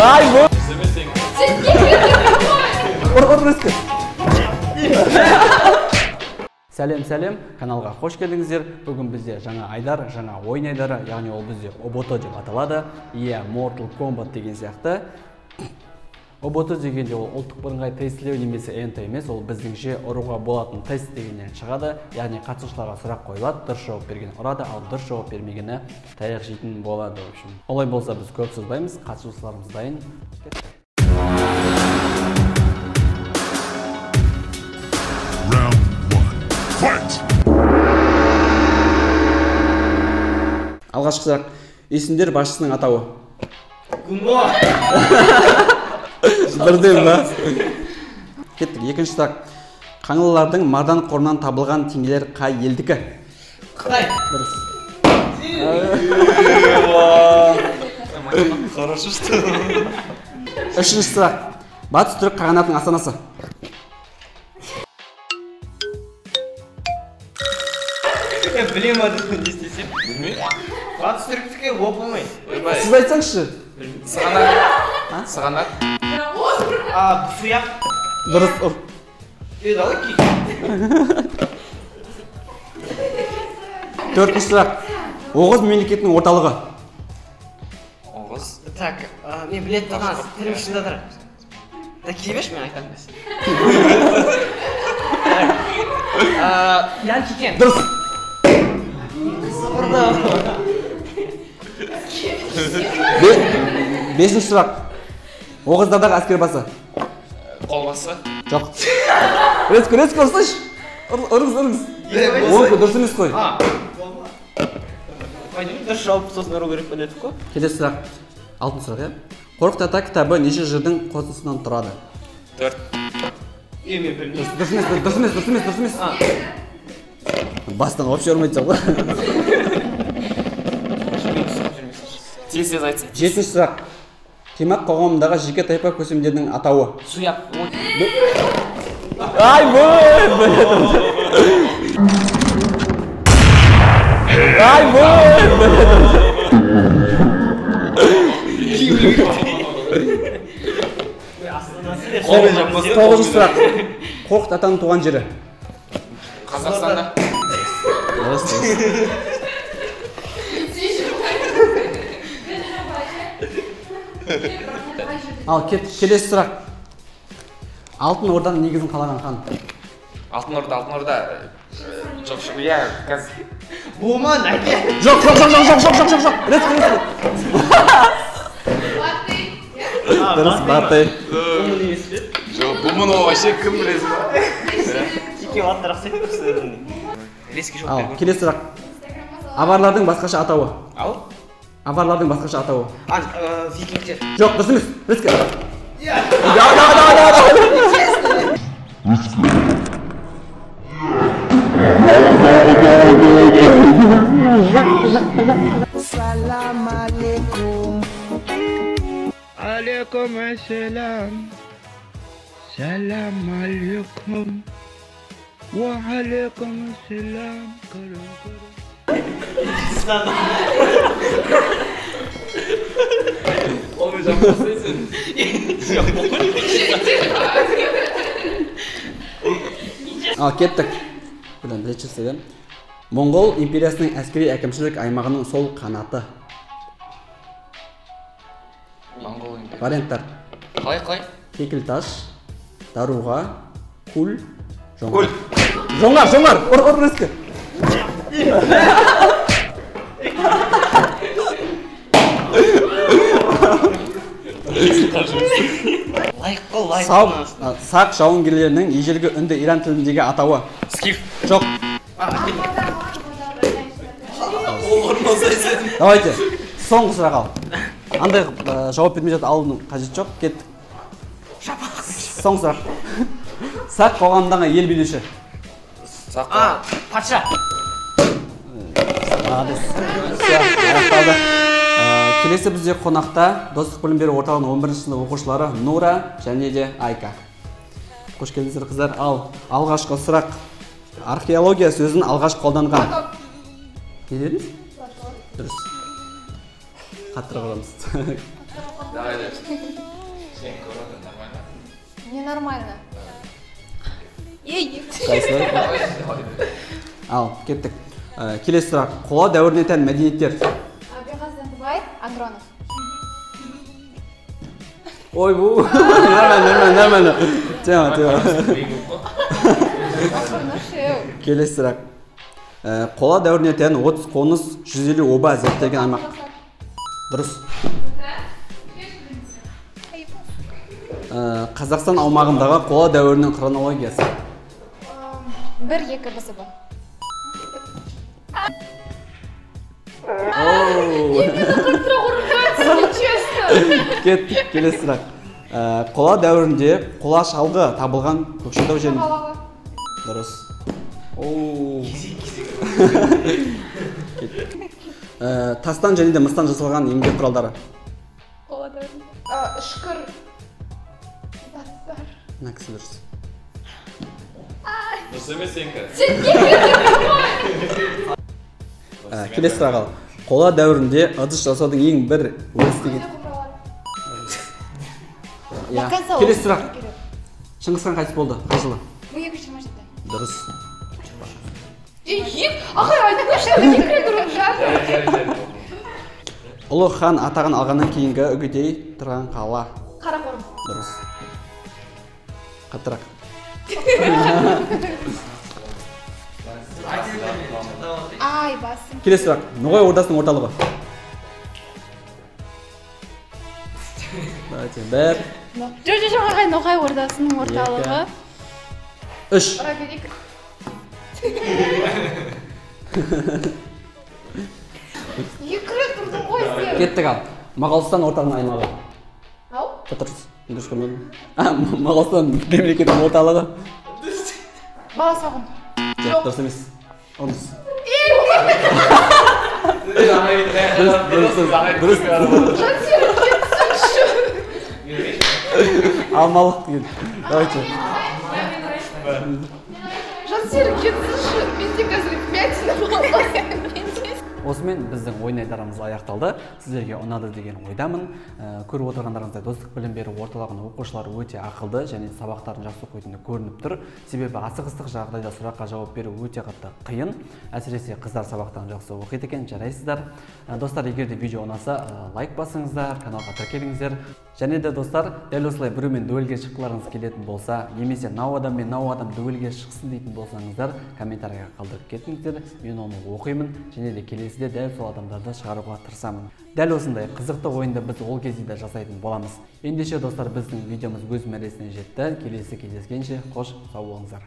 Ай, bu. Сәлем, каналға қош келдіңіздер. Бүгін бізде жаңа айдар, жаңа ойын айдары, яғни ол бізде Обото деп аталады. Mortal Kombat деген сияқты. Обото дегенде ол ұлттық бірыңғай тестілеу немесе НТ емес, ол біздіңше ұруға болатын тест дегеннен шығады. Яғни қатысушыларға сұрақ қойылады, дұрыс жауап берген ұрады, ал дұрыс жауап бермегені таяқ жейтін болады. Олай болса біз көп созбаймыз, қатысушыларымыз дайын. Алғашқы сұрақ, есімдер басшысының атауы. Гумбо. Бірден ба? Кеттік, екінші сұрақ. Қаңлылардың мардан қорынан табылған теңгелер қай елдікі? Қытай. Дұрыс. Хорошо, что. Үшінші сұрақ. Батыс түрік қағанатының астанасы. Білем адым не істесем? Білмеймін. Батыс түріктікі оп-оңай. Сіз айтсаңызшы. Сығанақ. Сығанақ. Сұяқ. Дұрыс ұр. Далы ки. Төртінші сұрақ. Оғыз мемлекетінің орталығы. Оғыз. Так, мен білетін ағаныз, тілім шындадыр. Да кейбеш мен айтамын. Янкикен. Дұрыс. Бесінші сұрақ. Оғыздардағы әскер басы. Қолбасы. Жоқ. Резко ұрсыш. Ұрыңыз. Оңқы дұрыс емес қой. Дұрыс жауап сосын ұру керек білетіп қой. Келесі сұрақ. Алтын сұрақ, е? Қорқыт ата кітабы неше жырдың қосындысынан тұрады? 4. Мен білмеймін. Дұрыс емес. Бастан вообще ұрмайды ғой. Тез айтсын. Жетінші сұрақ. Қимақ қоғамындағы жеке тайпа көсемдерінің атауы. Сұяқ. Ай, Тоғызыншы сұрақ. Қорқыт атаның туған жері. Қазақстанда. Ал, келесі сұрақ. Алтын Орданың негізін қалаған хан. Алтын Орда. Жоқ, я қазір. Буман, әке. Жоқ. Дұрыс, Батый. Буман емес пе? Жоқ, Буман ол вообще кім білесің ба? Жеке аттар ақсайды көрсетеді. Ал, келесі сұрақ. Аварлардың басқаша атауы. Ау? Аварлардың басқаша атауы. Викингтер. Жоқ, дұрыс емес. Резко. Salam alaikum. Alaikum assalam. Salam alaikum. Wa alaikum assalam. Onu yapmasın. Ал, кеттік. Бірінші сөйлем. Моңғол империясының әскери әкімшілік аймағының сол қанаты. Моңғол империя. Варианттар. Қалай? Кекілташ, Даруға, Кул, Жоңғар. Жоңғар! Ұр резко. Сақ жауынгерлерінің ежелгі үнді Иран тіліндегі атауы. Скиф. Жоқ. Olmazsaydı. Давайте. Соңғы сұрақ ал. Андай жауап бермей жатып алудың қажеті жоқ. Кеттік. Соңғы сұрақ. Сақ қоғамындағы ел билеуші. Патша. Аяқталды. Келесі бізде қонақта достық білім беру орталығының 11-ші сынып оқушылары Нура және де Айка. Қош келдіңіздер қыздар. Ал, алғашқы сұрақ. Археология сөзін алғаш қолданған. Не дедіңіз? Дұрыс. Қаттырақ орамыз. Давай дальше. Сен көрдің, нормально? Ненормально. Ал, кеттік. Келесі сұрақ. Қола дәуіріне тән мәдениеттер. Абиғаздан Тубаев, Андронов. Ой, бұл. Нормально. Тема. Келесі сұрақ. Қола дәуіріне тән 30 қоныс, 150 оба зерттелген аймақ. Дұрыс. Қазақстан аумағындағы қола дәуірінің хронологиясы. 1-2 бізі бар. Кеттік, келесі сұрақ. Қола дәуірінде қола шалғы табылған Көкшетау жерінде. Дұрыс. Тастан және де мыстан жасалған еңбек құралдары. Қола дәуірінде. Үшкір. Заттар. Мына кісі дұрыс. Дұрыс емес сенікі. Келесі сұрақ ал. Қола дәуірінде ыдыс жасаудың ең бір өріс деген. Келесі сұрақ. Шыңғыс хан қайтыс болды. Қай жылы? 1227. Дұрыс. Ағай айтыңызшы. Ұлы хан атағын алғаннан кейінгі үгедей тұрған қала. Қарақорым. Дұрыс. Қаттырақ. Ай, басым. Келесі сұрақ. Ноғай ордасының орталығы. Бір. Жоқ, ағай, Ноғай ордасының орталығы. 3. Раберик. Екі рет тұрдың ғой сен. Кеттік ал. Моғолстан орталығының аймағы. Ау? Дұрыс. Дұрыс көрмедім. Моғолстан мемлекетінің орталығы. Баласағұн. Жоқ, дұрыс емес. Дұрыс. Алмалық деген. Давайте. Жансері кетсінші, менде қазір пятина болмаса. Осымен біздің ойын айдарымыз аяқталды. Сіздерге ұнады деген ойдамын. Көріп отырғандарыңыздай достық білім беру орталығының оқушылары өте ақылды және сабақтарын жақсы оқитыны көрініп тұр. Себебі асығыстық жағдайда сұраққа жауап беру өте қатты қиын. Әсіресе қыздар сабақтарын жақсы оқиды екен, жарайсыздар. Достар, егер де видео ұнаса, лайк басыңыздар, каналға тіркеліңіздер. Және де достар, дәл осылай біреумен дуэльге шыққыларыңыз келетін болса, немесе мынау адам мен мынау адам дуэльге шықсын дейтін болсаңыздар, комментарийға қалдырып кетіңіздер. Мен оны оқимын және де келесіде дәл сол адамдарды шығаруға тырысамын. Дәл осындай қызықты ойынды біз ол кезде де жасайтын боламыз. Ендеше достар, біздің видеомыз өз мәресіне жетті. Келесі кездескенше қош сау болыңыздар.